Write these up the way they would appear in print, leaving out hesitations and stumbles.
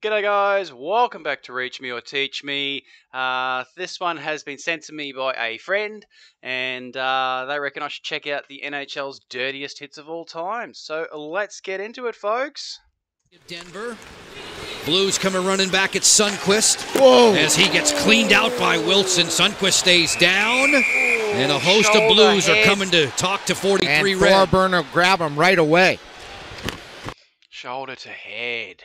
G'day guys, welcome back to Reach Me or Teach Me. This one has been sent to me by a friend, and they reckon I should check out the NHL's dirtiest hits of all time. So let's get into it, folks. Denver. Blues coming running back at Sundqvist. Whoa! As he gets cleaned out by Wilson. Sundqvist stays down. And a host of Blues are coming to talk to 43 and Red. Thorburn will grab him right away. Shoulder to head.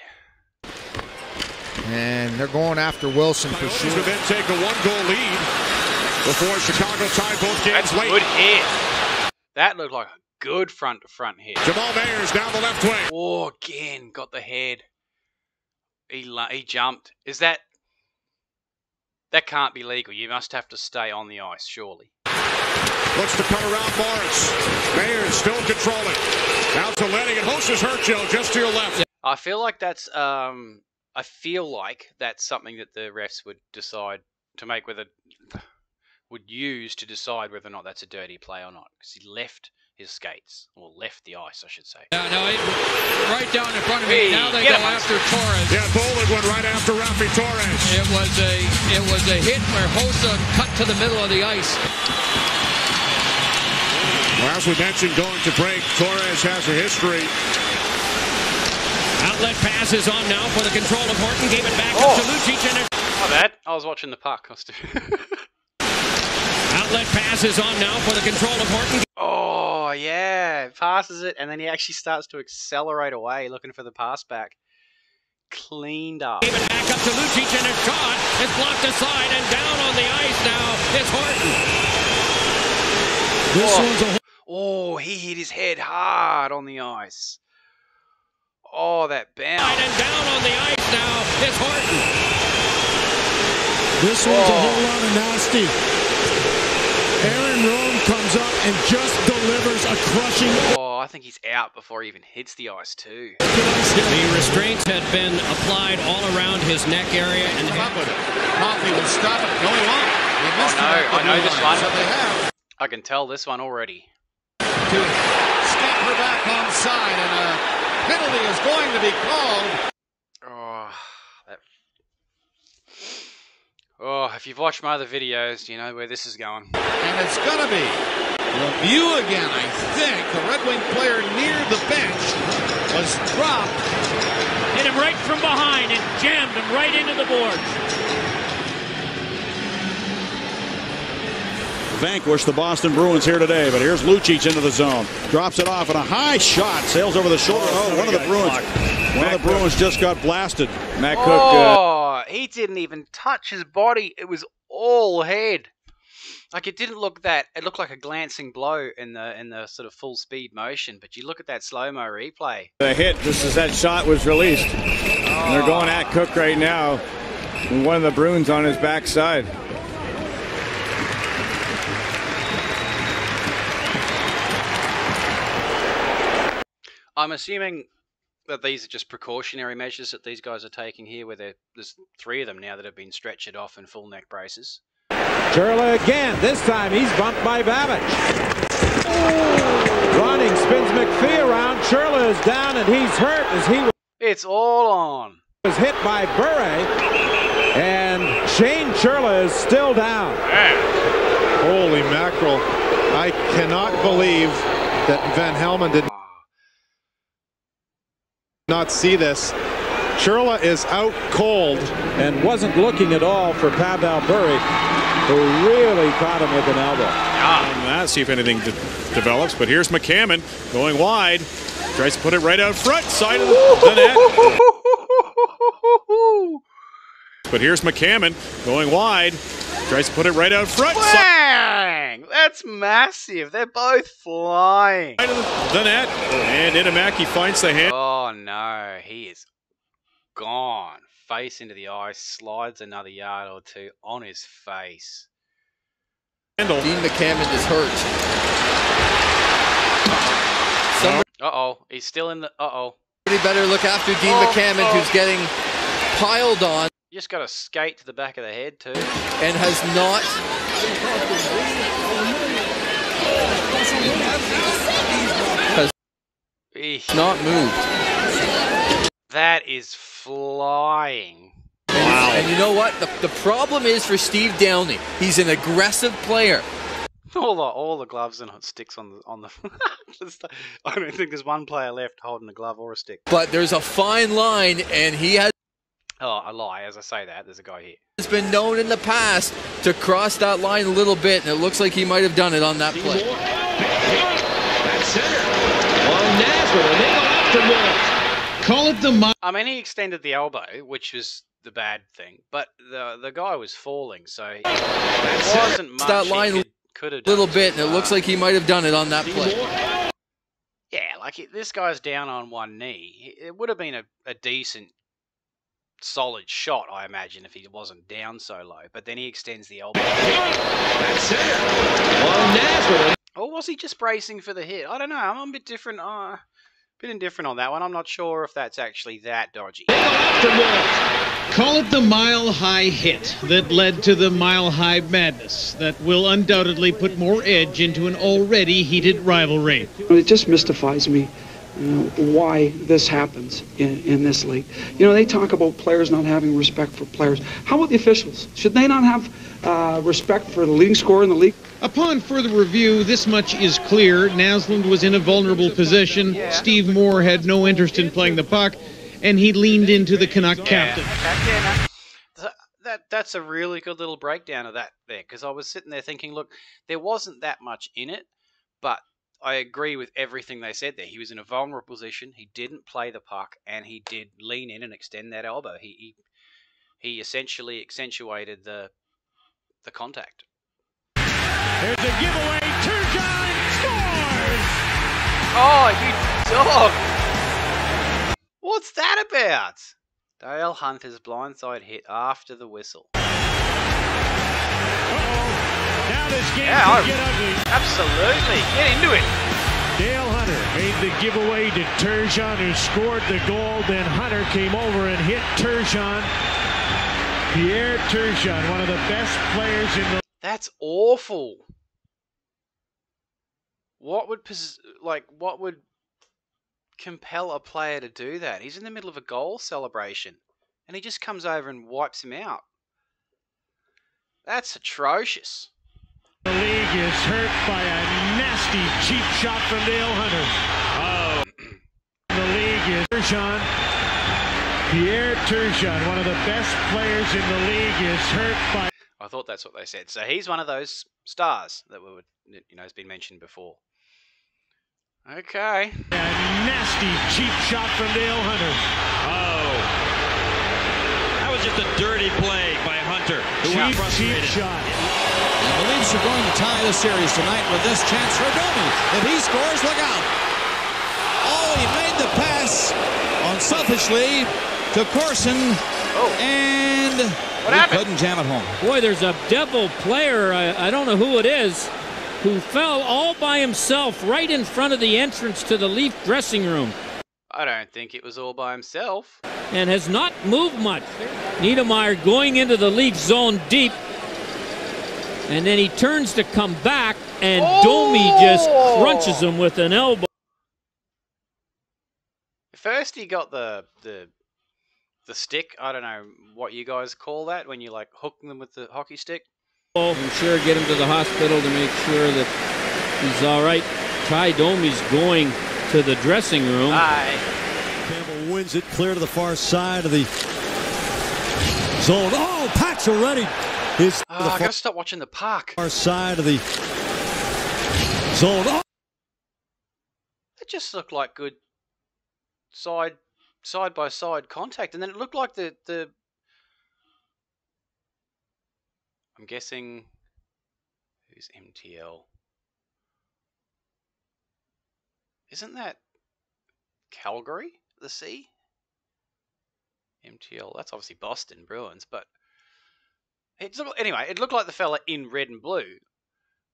And they're going after Wilson for sure. Will then take a one-goal lead before Chicago tied both games That's late. Good hit. That looked like a good front-to-front hit. Jamal Mayers down the left wing. Oh, again, got the head. He jumped. Is that... That can't be legal. You must have to stay on the ice, surely. Looks to cut around Morris. Mayers still controlling. Out to Lenny, and Host is hurt, Joe, just to your left. I feel like that's something that the refs would decide to make would use to decide whether or not that's a dirty play or not, because he left his skates, or left the ice, I should say. Right down in front of me. Now they go after Torres. Yeah, Bolin went right after Rafi Torres. It was a hit where Hossa cut to the middle of the ice. Well, as we mentioned, going to break, Torres has a history. Outlet pass is on now for the control of Horton. Gave it back up to Lucic. My bad. I was watching the puck. Outlet pass is on now for the control of Horton. Oh, yeah. Passes it, and then he actually starts to accelerate away, looking for the pass back. Cleaned up. Gave it back up to Lucic, and it's shot. It's blocked aside, and down on the ice now is Horton. Oh, he hit his head hard on the ice. Oh, that bounce. And down on the ice now is Horton. This one's a whole lot of nasty. Aaron Rome comes up and just delivers a crushing... Oh, I think he's out before he even hits the ice too. The restraints had been applied all around his neck area. And up with it. Coffey will stop it. No, he won't. I know this one. So they have. I can tell this one already. To step her back on side, and a penalty is going to be called. If you've watched my other videos, you know where this is going. And it's going to be review again, I think. The Red Wing player near the bench was dropped. hit him right from behind and jammed him right into the boards. Vanquish the Boston Bruins here today, but here's Lucic into the zone. Drops it off, and a high shot sails over the shoulder. One of the Bruins just got blasted. Matt Cook. He didn't even touch his body. It was all head. Like, it didn't look that. It looked like a glancing blow in the sort of full speed motion. But you look at that slow mo replay. The hit just as that shot was released. And they're going at Cook right now. And one of the Bruins on his backside. I'm assuming that these are just precautionary measures that these guys are taking here, where there's 3 of them now that have been stretchered off in full neck braces. Churla again. This time he's bumped by Babbage. Running spins McPhee around. Churla is down and he's hurt as he It's all on. was hit by Bure. And Shane Churla is still down. Holy mackerel. I cannot believe that Van Helmen did not see this. Churla is out cold. And wasn't looking at all for Pavel Bure, who really caught him with an elbow. See if anything develops, but here's McCammon going wide. Tries to put it right out front, side of the net. But here's McCammon going wide. Tries to put it right out front. Bang! That's massive. They're both flying. Side of the net. And Inamaki finds the hand. Oh no, he is gone. Face into the ice, slides another yard or 2 on his face. Dean McCammon is hurt. Uh-oh, he's still in the... Somebody better look after Dean McCammon, who's getting piled on. You just got to skate to the back of the head too. And has not... Eesh. not moved. That is flying. Wow. And you know what? The problem is for Steve Downey. He's an aggressive player. All the gloves and sticks on the. I don't think there's one player left holding a glove or a stick. But there's a fine line, and he has. Oh, I lie. As I say that, there's a guy here. It's been known in the past to cross that line a little bit, and it looks like he might have done it on that play. That's center. Long Nazareth, and they go after Wolf. Call it the. I mean, he extended the elbow, which was the bad thing, but the guy was falling, so it wasn't much. That line could have a little bit, and it looks like he might have done it on that play. Yeah, like this guy's down on one knee. It would have been a decent, solid shot, I imagine, if he wasn't down so low. But then he extends the elbow. That's it. Long Nazareth. Or was he just bracing for the hit? I don't know. I'm a bit different. Bit indifferent on that one. I'm not sure if that's actually that dodgy. Call it the mile-high hit that led to the mile-high madness that will undoubtedly put more edge into an already heated rivalry. It just mystifies me why this happens in this league. You know, they talk about players not having respect for players. How about the officials? Should they not have respect for the leading scorer in the league? Upon further review, this much is clear. Naslund was in a vulnerable position. Steve Moore had no interest in playing the puck, and he leaned into the Canuck captain. That's a really good little breakdown of that there, because I was sitting there thinking, look, there wasn't that much in it, but I agree with everything they said there. He was in a vulnerable position. He didn't play the puck, and he did lean in and extend that elbow. He essentially accentuated the contact. There's a giveaway. Turgeon scores! Oh, you dog! What's that about? Dale Hunter's blindside hit after the whistle. Uh-oh. Now this game could get ugly. Absolutely. Get into it. Dale Hunter made the giveaway to Turgeon, who scored the goal. Then Hunter came over and hit Turgeon. Pierre Turgeon, one of the best players in the... That's awful. What would compel a player to do that? He's in the middle of a goal celebration, and he just comes over and wipes him out. That's atrocious. The league is hurt by a nasty cheap shot from Dale Hunter. The league is Turgeon. Pierre Turgeon, one of the best players in the league, is hurt by... I thought that's what they said. So he's one of those stars that has been mentioned before. Okay. A nasty cheap shot from Dale Hunter. Oh. That was just a dirty play by Hunter. Cheap shot. And the Leafs are going to tie the series tonight with this chance for Domi. If he scores, look out. Oh, he made the pass unselfishly to Corson. And he couldn't jam it home. Boy, there's a devil player, I don't know who it is, who fell all by himself right in front of the entrance to the Leaf dressing room. I don't think it was all by himself. And has not moved much. Niedermeyer going into the Leaf zone deep. And then he turns to come back, and Domi just crunches him with an elbow. First he got the stick. I don't know what you guys call that when you like hook them with the hockey stick. I'm sure get him to the hospital to make sure that he's all right. Ty Domi's going to the dressing room. Campbell wins it clear to the far side of the zone. Oh, Pacioretty is I gotta stop watching the puck. Far side of the zone. Oh. It just looked like good side by side contact, and then it looked like the I'm guessing who's MTL? Isn't that Calgary, the C? MTL, that's obviously Boston Bruins, but anyway, it looked like the fella in red and blue.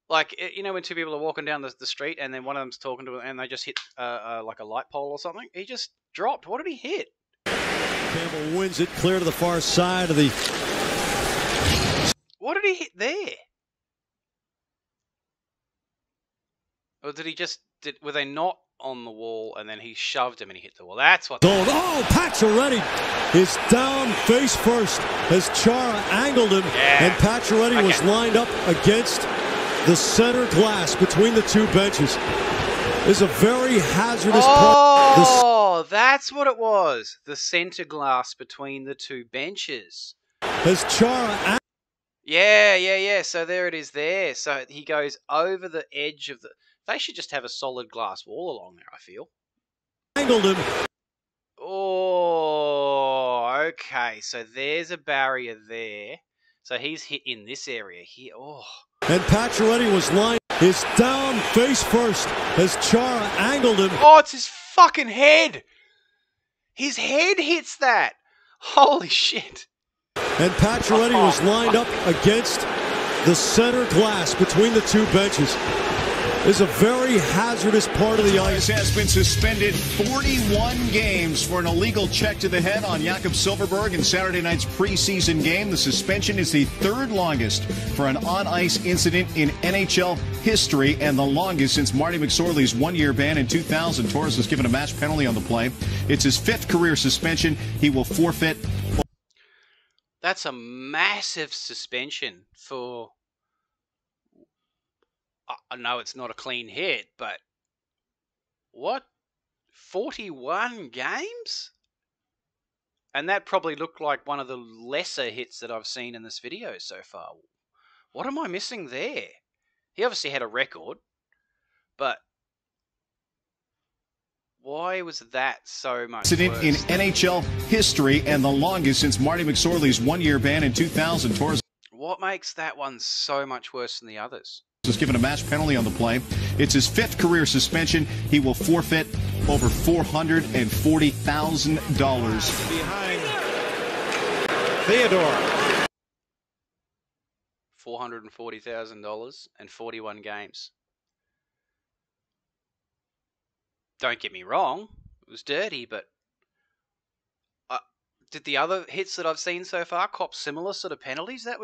Like, you know when two people are walking down the street and then one of them's talking to them and they just hit like a light pole or something? He just dropped. What did he hit? Campbell wins it clear to the far side of the... What did he hit there? Or did he just Were they not on the wall, and then he shoved him and he hit the wall? That's what. Oh, Pacioretty is down face first as Chara angled him, and Pacioretty was lined up against the center glass between the two benches. Is a very hazardous part. Oh, that's what it was. The center glass between the two benches. As Chara. Yeah. So there it is there. So he goes over the edge of the... They should just have a solid glass wall along there, I feel. Angled him. Oh, okay. So there's a barrier there. So he's hit in this area here. Oh. And Pacioretty was lined. Is down face first as Chara angled him. Oh, it's his fucking head. His head hits that. Holy shit. And Pacioretty was lined up against the center glass between the two benches. Is a very hazardous part of the ice. Has been suspended 41 games for an illegal check to the head on Jakob Silfverberg in Saturday night's preseason game. The suspension is the third longest for an on-ice incident in NHL history and the longest since Marty McSorley's one-year ban in 2000. Torres was given a match penalty on the play. It's his fifth career suspension. He will forfeit. That's a massive suspension for... I know it's not a clean hit, but what? 41 games? And that probably looked like one of the lesser hits that I've seen in this video so far. What am I missing there? He obviously had a record, but why was that so much incident worse? In NHL history and the longest since Marty McSorley's one-year ban in 2000. Torres. What makes that one so much worse than the others? Was given a match penalty on the play. It's his fifth career suspension. He will forfeit over $440,000. Behind Theodore. $440,000 and 41 games. Don't get me wrong, it was dirty, but did the other hits that I've seen so far cop similar sort of penalties? That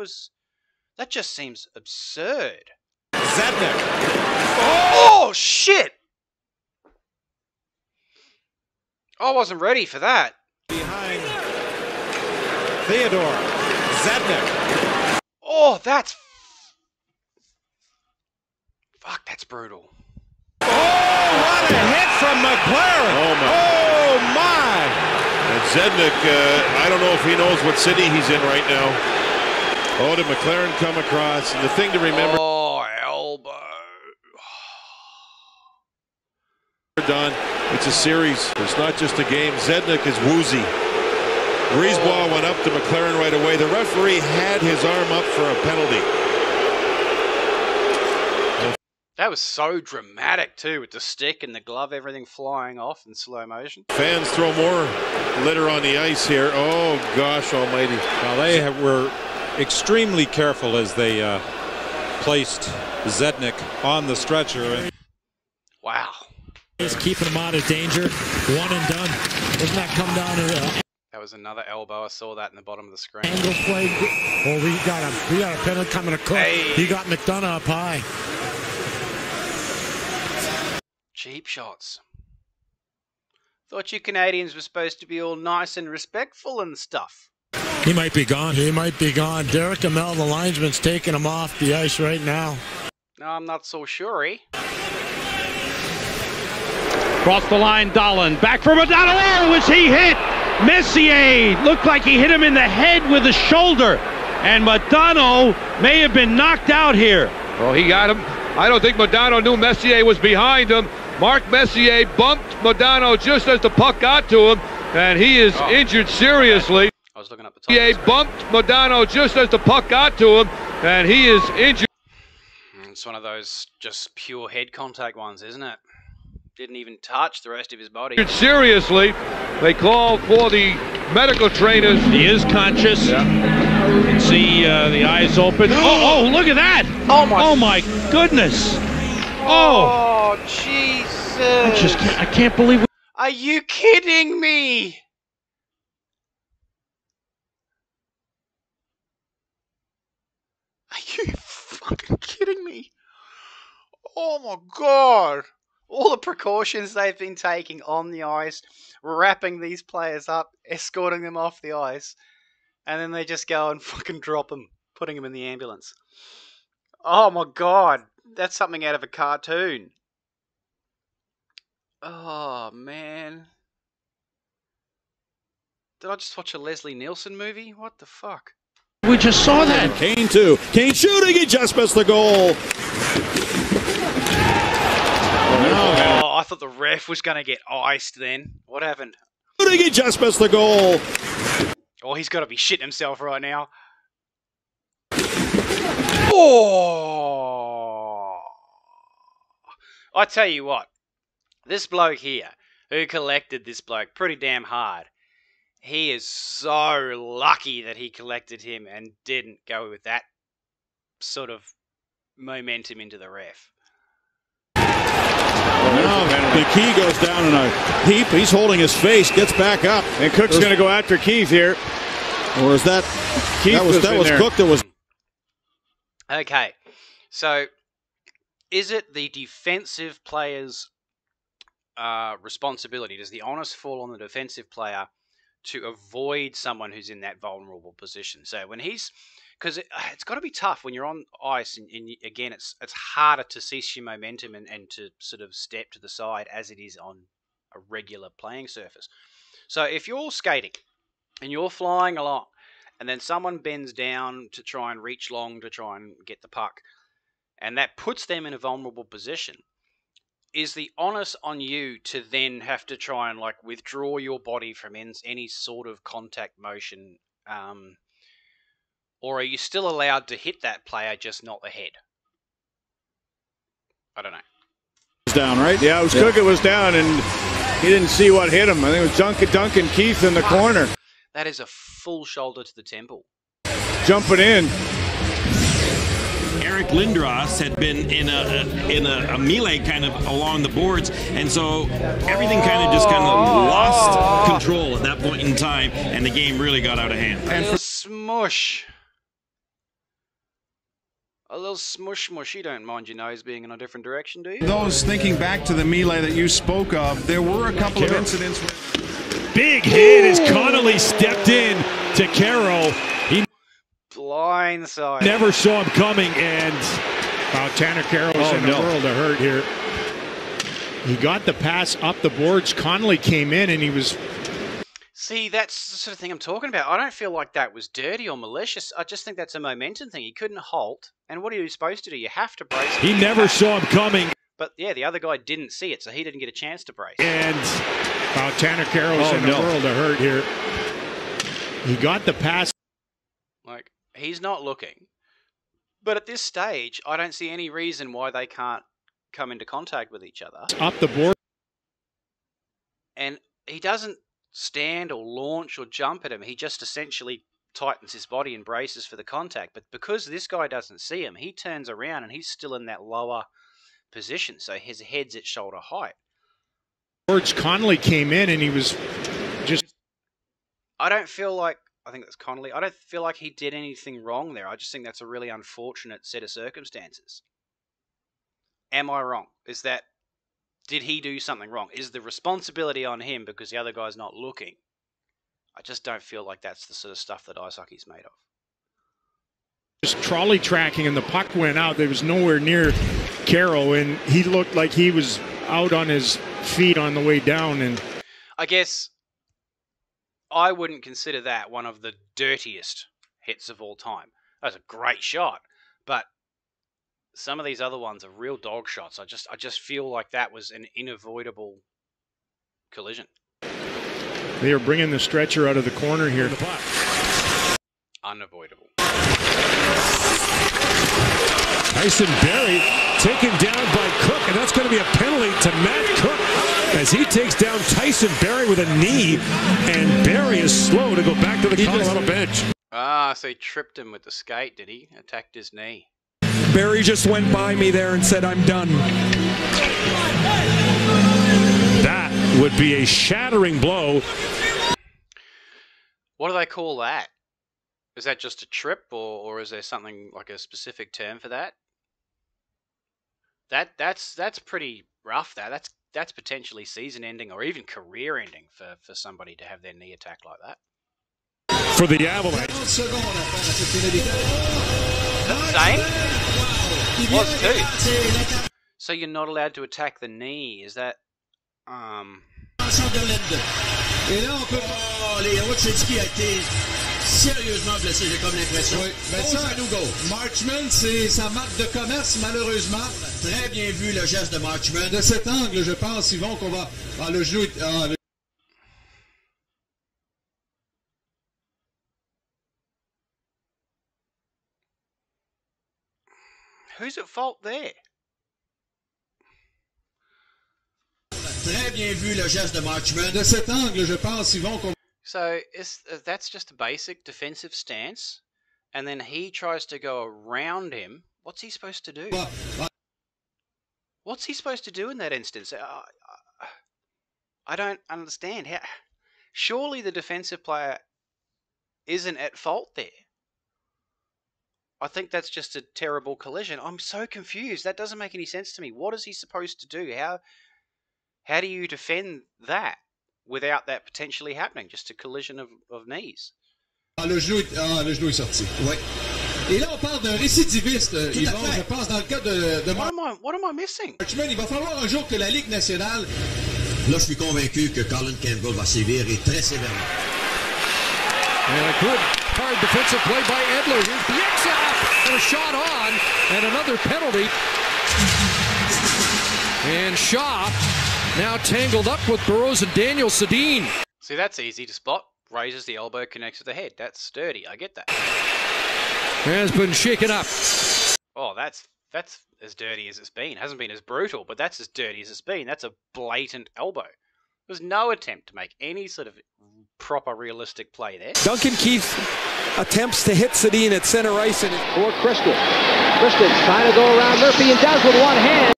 just seems absurd. Zednik. Oh, shit! I wasn't ready for that. Behind Theodore. Zednik. Oh, that's... Fuck, that's brutal. Oh, what a hit from McLaren. Oh, my. And Zednik, I don't know if he knows what city he's in right now. Oh, did McLaren come across? And the thing to remember... Oh, elbow. Done. It's a series. It's not just a game. Zednik is woozy. Brisebois went up to McLaren right away. The referee had his arm up for a penalty. That was so dramatic too, with the stick and the glove, everything flying off in slow motion. Fans throw more litter on the ice here. Oh, gosh almighty. Well, they were extremely careful as they placed Zednik on the stretcher. Wow. He's keeping him out of danger. One and done. Doesn't that come down to that was another elbow. I saw that in the bottom of the screen. angle play? Oh, we got a penalty coming to Cook. Hey. He got McDonough up high. Cheap shots. Thought you Canadians were supposed to be all nice and respectful and stuff. He might be gone. He might be gone. Derek Amell, the linesman's taking him off the ice right now. No, I'm not so sure, eh? Cross the line, Dolan. Back for Modano. Oh, was he hit? Messier looked like he hit him in the head with the shoulder. And Modano may have been knocked out here. Oh, he got him. I don't think Modano knew Messier was behind him. Mark Messier bumped Modano just as the puck got to him, and he is injured seriously. I was looking up the top. Messier bumped Modano just as the puck got to him, and he is injured. It's one of those just pure head contact ones, isn't it? Didn't even touch the rest of his body. Injured seriously. They call for the medical trainers. He is conscious. Yeah. You can see the eyes open. Oh, look at that. Oh, my goodness. Oh, Jesus. I can't believe it. Are you kidding me? Are you fucking kidding me? Oh, my God. All the precautions they've been taking on the ice, wrapping these players up, escorting them off the ice, and then they just go and fucking drop them, putting them in the ambulance. Oh my god, that's something out of a cartoon. Oh man. Did I just watch a Leslie Nielsen movie? What the fuck? We just saw that. Kane too. Kane shooting. He just missed the goal. Oh, I thought the ref was going to get iced then. What happened? Shooting. He just missed the goal. Oh, he's got to be shitting himself right now. Oh! I tell you what. This bloke here, who collected this bloke pretty damn hard, he is so lucky that he collected him and didn't go with that sort of momentum into the ref. Now the key goes down in a heap. He's holding his face, gets back up. And Cook's going to go after Keith here. Or is that Keith that was Cook that was... Okay, so is it the defensive player's responsibility? Does the onus fall on the defensive player to avoid someone who's in that vulnerable position? So when he's... Because it's got to be tough when you're on ice, and again, it's harder to cease your momentum and to sort of step to the side as it is on a regular playing surface. So if you're skating and you're flying along, and then someone bends down to try and reach long to try and get the puck, and that puts them in a vulnerable position, is the onus on you to then have to try and like withdraw your body from any sort of contact motion, or are you still allowed to hit that player, just not the head? I don't know. Down, right? Yeah, it was Cook. It was down, and he didn't see what hit him. I think it was Duncan Keith in the corner. That is a full shoulder to the temple. Jumping in. Eric Lindros had been in a melee kind of along the boards, and so everything kind of lost control at that point in time, and the game really got out of hand. And for smush. A little smush. You don't mind your nose being in a different direction, do you? Those thinking back to the melee that you spoke of, there were a couple of incidents where... Big hit as Connolly stepped in to Carroll. He blindside. Never saw him coming, and Tanner Carroll's in the world of hurt here. He got the pass up the boards. Connolly came in, and he was... See, that's the sort of thing I'm talking about. I don't feel like that was dirty or malicious. I just think that's a momentum thing. He couldn't halt. And what are you supposed to do? You have to brace. He never saw him coming. But yeah, the other guy didn't see it, so he didn't get a chance to brace. And Tanner Carroll's in the world of hurt here. He got the pass. Like, he's not looking. But at this stage, I don't see any reason why they can't come into contact with each other. Up the board. And he doesn't stand or launch or jump at him. He just essentially tightens his body and braces for the contact. But because this guy doesn't see him, he turns around and he's still in that lower position. So his head's at shoulder height. George Connolly came in and he was just... I don't feel like... I think that's Connolly. I don't feel like he did anything wrong there. I just think that's a really unfortunate set of circumstances. Am I wrong? Did he do something wrong? Is the responsibility on him because the other guy's not looking? I just don't feel like that's the sort of stuff that ice hockey's made of. Just trolley tracking and the puck went out. There was nowhere near Carroll, and he looked like he was out on his feet on the way down. And I guess I wouldn't consider that one of the dirtiest hits of all time. That was a great shot, but some of these other ones are real dog shots. I just feel like that was an unavoidable collision. They are bringing the stretcher out of the corner here. Unavoidable. Tyson Barrie taken down by Cook, and that's going to be a penalty to Matt Cook as he takes down Tyson Barrie with a knee, and Barrie is slow to go back to the Colorado bench. So he tripped him with the skate, did he? Attacked his knee. Barrie just went by me there and said, "I'm done." That would be a shattering blow. What do they call that? Is that just a trip, or is there something like a specific term for that? That's pretty rough. That's potentially season-ending or even career-ending for somebody to have their knee attacked like that. For the Avalanche. Is that the same? Was too. So you're not allowed to attack the knee. Is that Et là, on peut... Oh, les héros de Suzuki a été sérieusement blessé, j'ai comme l'impression. Oui, ben ça, nous go. Marchman, c'est sa marque de commerce, malheureusement. Très bien vu le geste de Marchman. De cet angle, je pense, Yvon, qu'on va... Ah, le genou... Ah, le... Who's at fault there? Très bien vu le geste de Marchman. De cet angle, je pense, Yvon, qu'on... So that's just a basic defensive stance, and then he tries to go around him. What's he supposed to do? What's he supposed to do in that instance? I don't understand. Surely the defensive player isn't at fault there. I think that's just a terrible collision. I'm so confused. That doesn't make any sense to me. What is he supposed to do? How do you defend that without that potentially happening? Just a collision of knees. Ah, le genou est sorti. Ouais. Et là, on parle d'un récidiviste, Yvon, je pense, dans le cas de What am I missing? Marchman, il va falloir un jour que la Ligue nationale... Là, je suis convaincu que Colin Campbell va sévir et très sévèrement. And a good hard defensive play by Edler. Here's Bieksa and a shot on, and another penalty. And Shaw now tangled up with Burroughs and Daniel Sedin. See, that's easy to spot. Raises the elbow, connects with the head. That's sturdy. I get that. Has been shaken up. Oh, that's as dirty as it's been. Hasn't been as brutal, but that's as dirty as it's been. That's a blatant elbow. There's no attempt to make any sort of proper realistic play there. Duncan Keith attempts to hit Sedin at center ice. For Christian. Christian's trying to go around Murphy and does with one hand.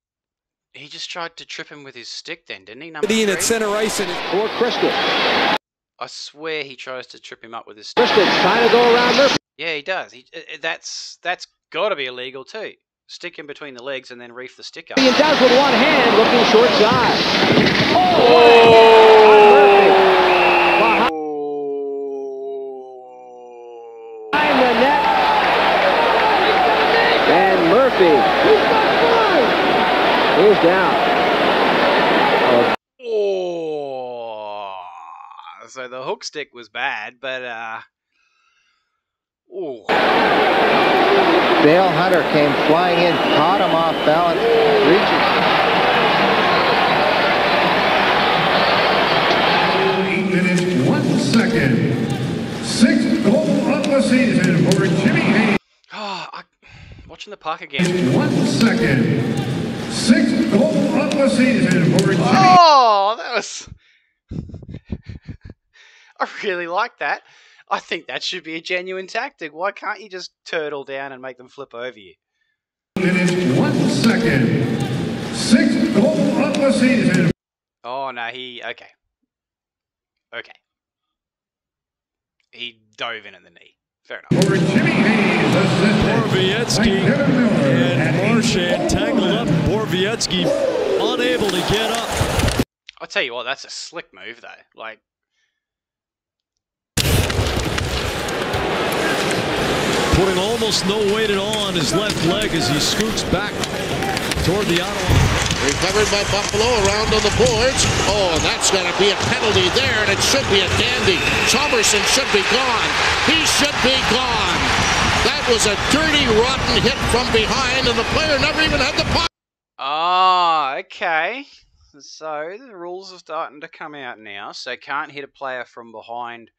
He just tried to trip him with his stick then, didn't he? Sedin at center ice. For Christian. I swear he tries to trip him up with his stick. Christian's trying to go around Murphy. Yeah, he does. That's got to be illegal too. Stick him between the legs and then reef the stick up. He does with one hand, looking short side. Behind the net. And Murphy is down. So the hook stick was bad, but Dale Hunter came flying in, caught him off balance, reaches. 8 minutes, 1 second. 6th goal of the season for Jimmy Hayes. Watching the puck again. 1 second. 6th goal of the season for Jimmy. Oh, that was... I really like that. I think that should be a genuine tactic. Why can't you just turtle down and make them flip over you? 8 minutes, 1 second. 6th goal of the season. Oh, no, okay. Okay. He dove in at the knee. Fair enough. For Jimmy Hayes, Borowiecki and Marchand tangled up. Borowiecki unable to get up. I'll tell you what, that's a slick move, though. Like, putting almost no weight at all on his left leg as he scoots back toward the Ottawa. Recovered by Buffalo around on the boards. Oh, that's going to be a penalty there, and it should be a dandy. Chalmerson should be gone. He should be gone. That was a dirty, rotten hit from behind, and the player never even had the puck. ah, okay. So the rules are starting to come out now. So can't hit a player from behind.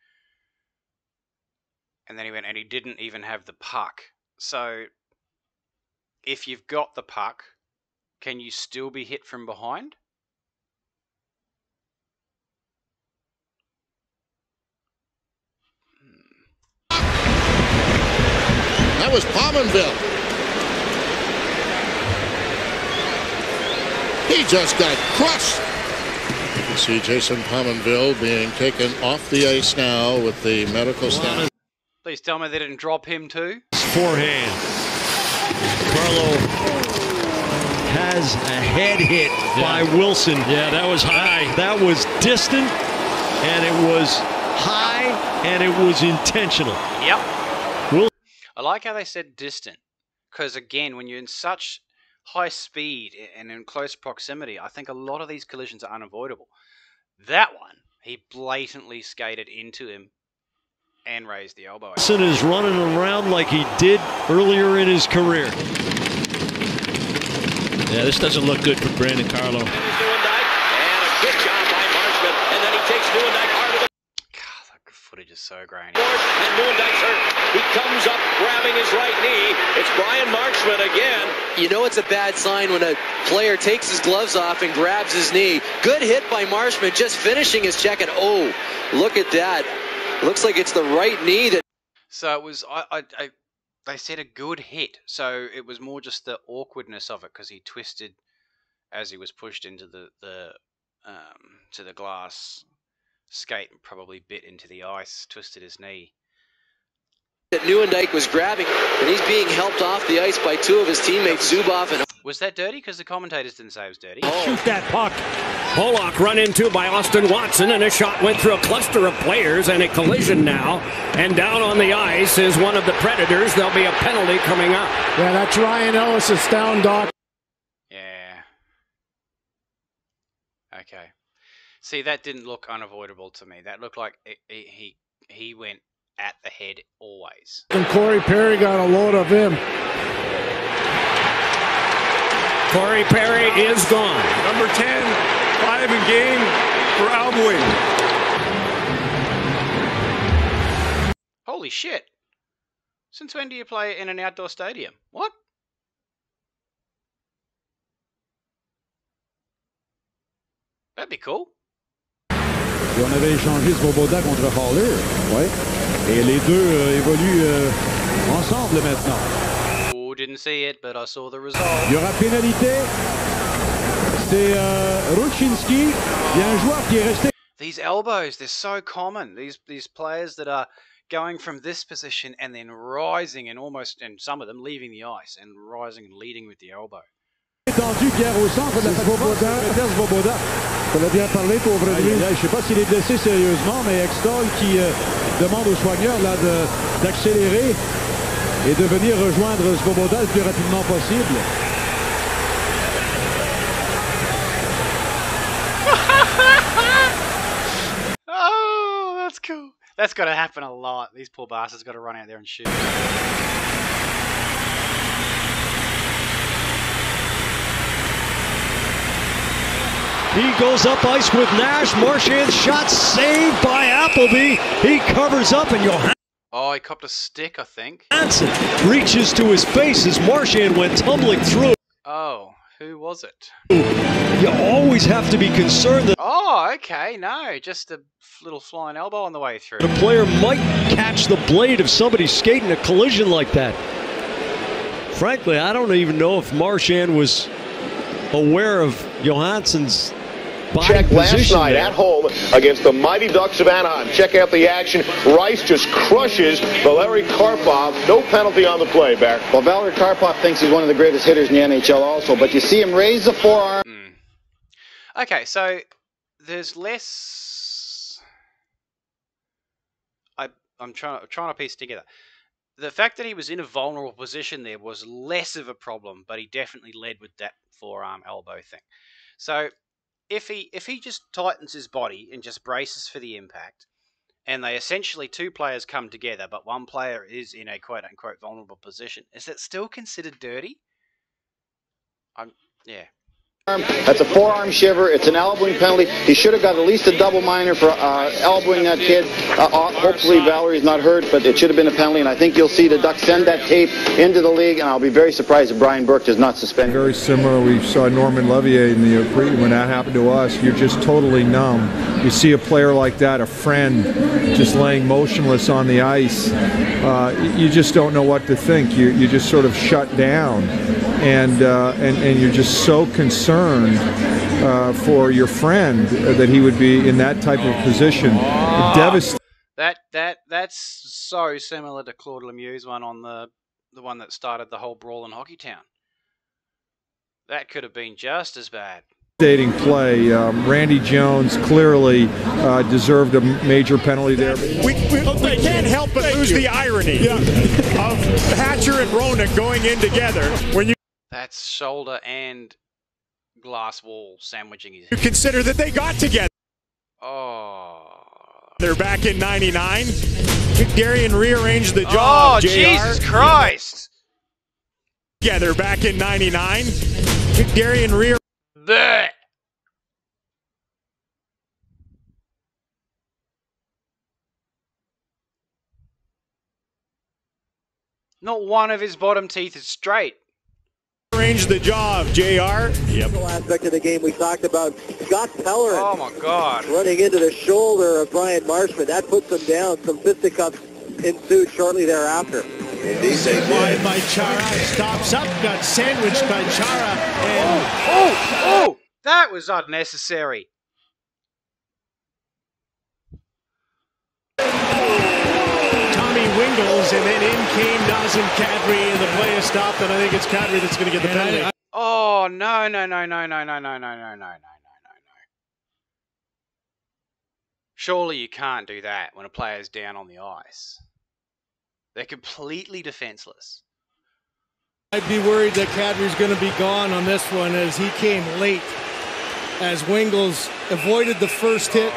And then he went, and he didn't even have the puck. So, if you've got the puck, can you still be hit from behind? That was Pominville. He just got crushed. You see Jason Pominville being taken off the ice now with the medical staff. Please tell me they didn't drop him too. Forehand. Carlo has has a head hit by Wilson. Yeah, that was high. That was distant, and it was high, and it was intentional. Yep. I like how they said distant, because again, when you're in such high speed and in close proximity, I think a lot of these collisions are unavoidable. That one, he blatantly skated into him and raised the elbow. Wilson is running around like he did earlier in his career. Yeah, this doesn't look good for Brandon Carlo. And a good job by Marshman, and then he takes Nieuwendyk hard to the The footage is so grainy. and Nieuwendyk's hurt. He comes up grabbing his right knee. It's Brian Marshman again. You know it's a bad sign when a player takes his gloves off and grabs his knee. Good hit by Marshman, just finishing his check, and oh, look at that. Looks like it's the right knee that... So it was, they said a good hit. So it was more just the awkwardness of it, because he twisted as he was pushed into to the glass skate and probably bit into the ice, twisted his knee. That Nieuwendyk was grabbing, and he's being helped off the ice by two of his teammates, Zubov and... Was that dirty? Because the commentators didn't say it was dirty. Shoot that puck. Pollock run into by Austin Watson, and a shot went through a cluster of players, and a collision now. And down on the ice is one of the Predators. There'll be a penalty coming up. Yeah, that's Ryan Ellis. It's down, Doc. Yeah. Okay. See, that didn't look unavoidable to me. That looked like he went at the head always. And Corey Perry got a load of him. Corey Perry is gone. Number 10, 5 in game for Albuin. Holy shit. Since when do you play in an outdoor stadium? What? That'd be cool. Et on avait échangé Svoboda contre Haller. Ouais. Et les deux évoluent ensemble maintenant. Oh, didn't see it, but I saw the result. Il y aura pénalité. C'est Ruchinski. Il y a un joueur qui est resté. These elbows, they're so common. These players that are going from this position and then rising and almost, and some of them leaving the ice and rising and leading with the elbow. Tendu Pierre au centre de la Svoboda. Ça l'a bien parlé, pauvre lui. Je ne sais pas s'il est blessé sérieusement, mais Extol qui demande aux soigneurs là d'accélérer et de venir rejoindre Svoboda le plus rapidement possible. Oh, that's cool. That's got to happen a lot. These poor bastards got to run out there and shoot. He goes up ice with Nash. Marchand's shot saved by Appleby. He covers up, and Johansson Oh, he copped a stick, I think. reaches to his face as Marchand went tumbling through. Oh, who was it? You always have to be concerned that Oh, okay, no, just a little flying elbow on the way through. the player might catch the blade of somebody skating a collision like that. Frankly, I don't even know if Marchand was aware of Johansson's body Check last position night there. at home against the Mighty Ducks of Anaheim. Check out the action. Rice just crushes Valery Karpov. No penalty on the play, Barry. Well, Valery Karpov thinks he's one of the greatest hitters in the NHL also, but you see him raise the forearm. Okay, so there's less. I'm trying to piece together. The fact that he was in a vulnerable position there was less of a problem, but he definitely led with that forearm elbow thing. So if he just tightens his body and just braces for the impact, and they essentially two players come together, but one player is in a quote unquote vulnerable position, is it still considered dirty? Yeah. That's a forearm shiver. It's an elbowing penalty. He should have got at least a double minor for elbowing that kid. Hopefully Valerie's not hurt, but it should have been a penalty, and I think you'll see the Ducks send that tape into the league, and I'll be very surprised if Brian Burke does not suspend. Very similar. We saw Norman Levier in the when that happened to us. You're just totally numb. You see a player like that, a friend, just laying motionless on the ice. You just don't know what to think. You just sort of shut down, and you're just so concerned for your friend that he would be in that type of position. Devastating. That's so similar to Claude Lemieux's one on the one that started the whole brawl in Hockeytown. That could have been just as bad. Dating play. Randy Jones clearly deserved a major penalty there. We can't help but lose the irony of Hatcher and Roenick going in together. When you That's shoulder and glass wall sandwiching his. You consider that they got together. Oh. They're back in 99. Darian rearranged the job. Oh, Jesus Christ. Yeah, they're back in 99. Darian rear. Blech. Not one of his bottom teeth is straight. Arrange the job, JR. Yep. Aspect of the game we talked about. Scott Pellerin. Oh my God. Running into the shoulder of Brian Marshman. That puts him down. Some fisticuffs ensued shortly thereafter. Wide by Chara. Stops up. Got sandwiched by Chara. And Oh! That was unnecessary. Tommy Wingles, and then in came Nazem Kadri, and the play is stopped, and I think it's Kadri that's going to get the penalty. Oh, no. Surely you can't do that when a player's down on the ice. They're completely defenseless. I'd be worried that Kadri's going to be gone on this one as he came late. As Wingles avoided the first hit,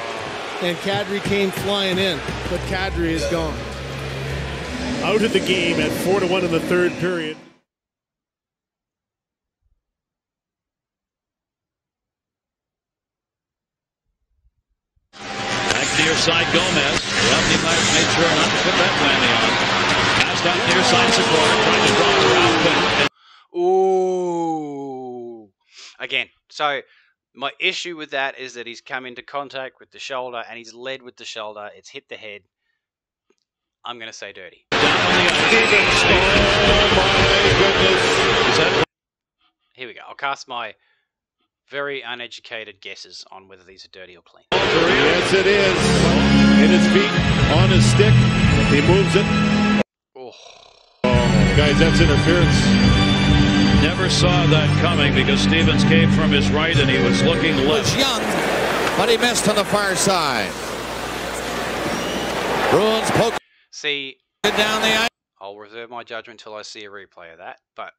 and Kadri came flying in, but Kadri is gone. Out of the game at 4-1 in the third period. Back near side Gomez. Well, he might have made sure not to put that whammy on. Passed out near side support, trying to draw it out. Ooh. Again, so my issue with that is that he's come into contact with the shoulder and he's led with the shoulder. It's hit the head. I'm going to say dirty. Here we go. I'll cast my very uneducated guesses on whether these are dirty or clean. Yes, it is. In his feet, on his stick. He moves it. Oh, guys, that's interference. Never saw that coming because Stevens came from his right and he was looking left. Young, but he missed on the far side. Bruins poke. See, down the ice. I'll reserve my judgment until I see a replay of that, but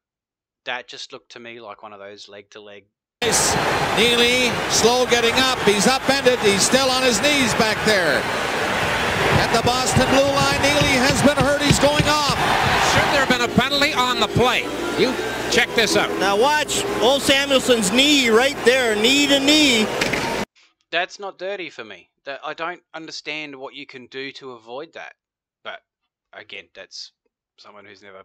that just looked to me like one of those leg-to-leg. Neely, slow getting up. He's upended. He's still on his knees back there. At the Boston blue line, Neely has been hurt. He's going off. Should there have been a penalty on the play? You check this out. Now watch old Samuelson's knee right there, knee to knee. That's not dirty for me. I don't understand what you can do to avoid that. But again, that's someone who's never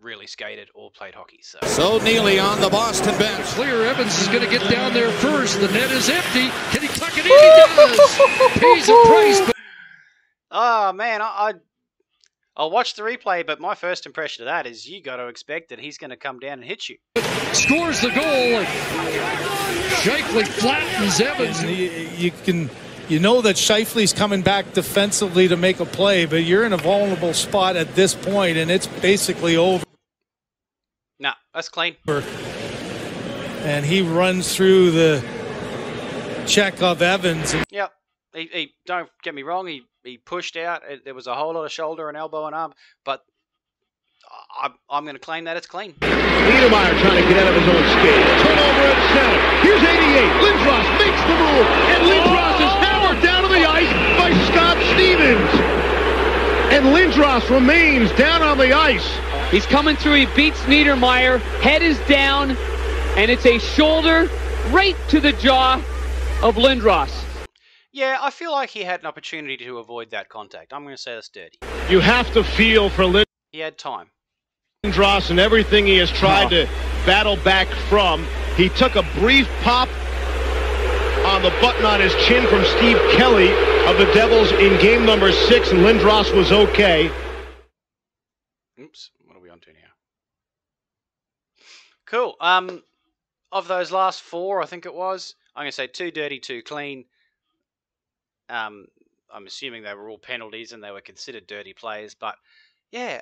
really skated or played hockey. So Neely on the Boston bench. Clear Evans is going to get down there first. The net is empty. Can he tuck it in? He does. Pays a price. But oh man, I'll watch the replay, but my first impression of that is you got to expect that he's going to come down and hit you. Scores the goal. Scheifele flattens Evans. You know that Scheifele's coming back defensively to make a play, but you're in a vulnerable spot at this point, and it's basically over. Nah, that's clean. And he runs through the check of Evans. Yep. He don't get me wrong, he pushed out. There was a whole lot of shoulder and elbow and arm, but I'm going to claim that it's clean. Niedermeyer trying to get out of his own skate. Turnover at center. Here's 88. Lindros makes the move, and Lindros is hammered down to the ice by Scott Stevens. And Lindros remains down on the ice. He's coming through. He beats Niedermeyer. Head is down, and it's a shoulder right to the jaw of Lindros. Yeah, I feel like he had an opportunity to avoid that contact. I'm going to say that's dirty. You have to feel for Lindros. He had time. Lindros and everything he has tried to battle back from. He took a brief pop on the button on his chin from Steve Kelly of the Devils in game number 6, and Lindros was okay. Oops, what are we on to now? Cool. Of those last 4, I think it was, I'm going to say 2 dirty, 2 clean. I'm assuming they were all penalties and they were considered dirty plays, but Yeah,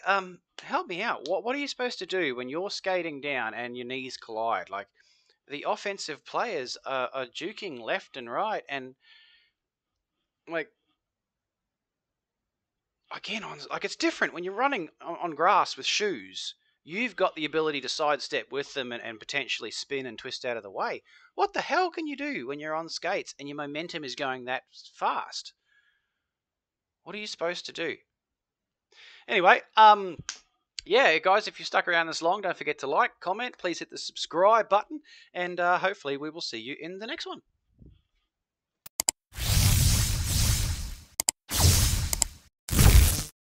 help me out. What are you supposed to do when you're skating down and your knees collide? Like, the offensive players are juking left and right, and like again, it's different when you're running on grass with shoes. You've got the ability to sidestep with them and potentially spin and twist out of the way. What the hell can you do when you're on skates and your momentum is going that fast? What are you supposed to do? Anyway, yeah, guys, if you stuck around this long, don't forget to like, comment, please hit the subscribe button, and hopefully we will see you in the next one.